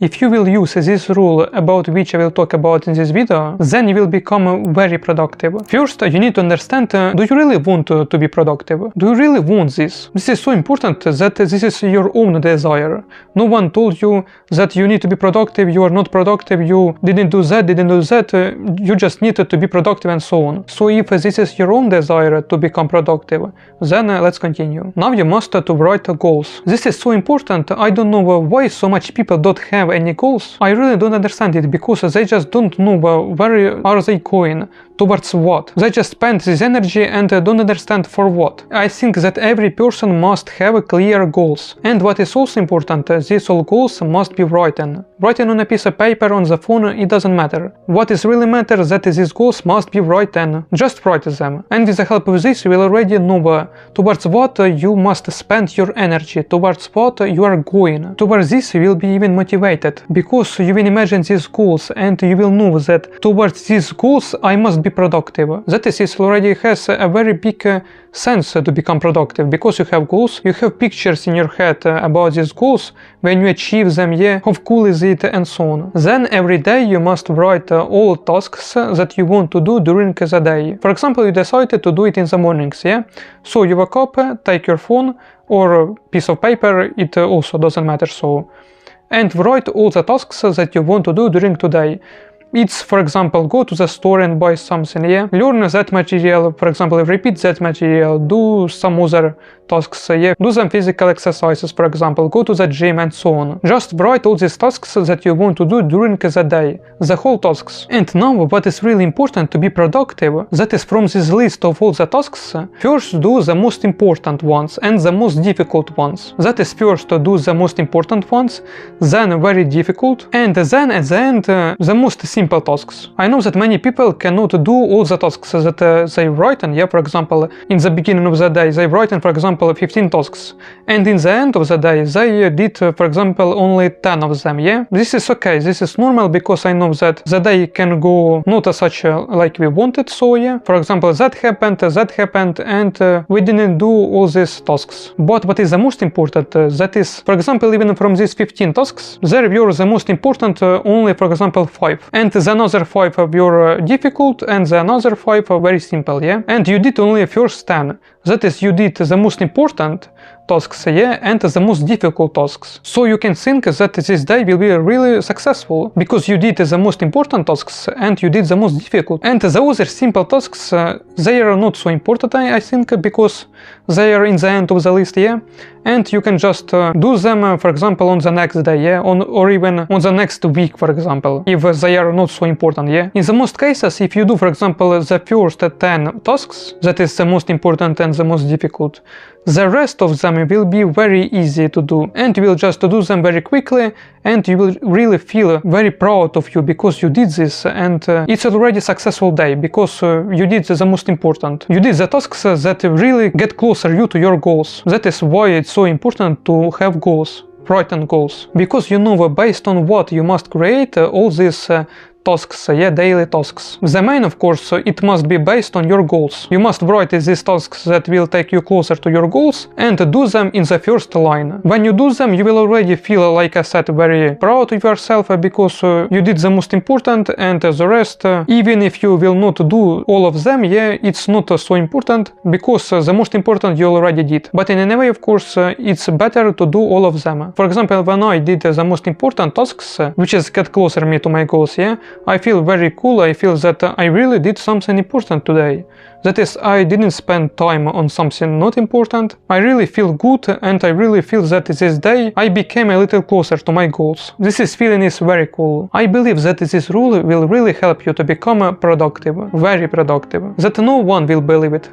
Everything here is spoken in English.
If you will use this rule about which I will talk about in this video, then you will become very productive. First, you need to understand, do you really want to be productive? Do you really want this? This is so important that this is your own desire. No one told you that you need to be productive, you are not productive, you didn't do that, you just need to be productive and so on. So if this is your own desire to become productive, then let's continue. Now you must to write goals. This is so important. I don't know why so much people don't have any goals. I really don't understand it, because they just don't know where are they going, towards what. They just spend this energy and don't understand for what. I think that every person must have clear goals. And what is also important, these all goals must be written. Written on a piece of paper, on the phone, it doesn't matter. What is really matters that these goals must be written. Just write them. And with the help of this you will already know towards what you must spend your energy, towards what you are going. Towards this you will be even motivated, because you will imagine these goals and you will know that towards these goals I must be productive. That is, it already has a very big sense to become productive, because you have goals, you have pictures in your head about these goals, when you achieve them, yeah, how cool is it, and so on. Then every day you must write all tasks that you want to do during the day. For example, you decided to do it in the mornings, yeah? So you wake up, take your phone or a piece of paper, it also doesn't matter, so. And write all the tasks that you want to do during today. It's, for example, go to the store and buy something, yeah? Learn that material, for example, repeat that material, do some other tasks, yeah? Do some physical exercises, for example, go to the gym and so on. Just write all these tasks that you want to do during the day, the whole tasks. And now what is really important to be productive, that is from this list of all the tasks, first do the most important ones and the most difficult ones. That is, first do the most important ones, then very difficult, and then at the end the most simple tasks. I know that many people cannot do all the tasks that they write, and yeah, for example, in the beginning of the day they write, for example, 15 tasks, and in the end of the day they did, for example, only 10 of them, yeah? This is okay, this is normal, because I know that the day can go not as such like we wanted, so yeah, for example, that happened, and we didn't do all these tasks. But what is the most important, that is, for example, even from these 15 tasks, there were the most important only, for example, 5. And the another 5 were difficult, and the another 5 are very simple, yeah? And you did only first 10. That is, you did the most important tasks, yeah, and the most difficult tasks. So you can think that this day will be really successful, because you did the most important tasks and you did the most difficult. And the other simple tasks, they are not so important, I think, because they are in the end of the list, yeah? And you can just do them, for example, on the next day, yeah? Or even on the next week, for example, if they are not so important, yeah? In the most cases, if you do, for example, the first 10 tasks, that is the most important and the most difficult, the rest of them will be very easy to do, and you will just do them very quickly, and you will really feel very proud of you because you did this, and it's already a successful day, because you did the most important. You did the tasks that really get closer you to your goals. That is why it's so important to have goals, written goals, because you know based on what you must create all these tasks, yeah, daily tasks. The main, of course, it must be based on your goals. You must write these tasks that will take you closer to your goals and do them in the first line. When you do them, you will already feel, like I said, very proud of yourself, because you did the most important, and the rest, even if you will not do all of them, yeah, it's not so important, because the most important you already did. But in any way, of course, it's better to do all of them. For example, when I did the most important tasks, which is get closer me to my goals, yeah, I feel very cool, I feel that I really did something important today. That is, I didn't spend time on something not important. I really feel good, and I really feel that this day I became a little closer to my goals. This feeling is very cool. I believe that this rule will really help you to become productive, very productive. That no one will believe it.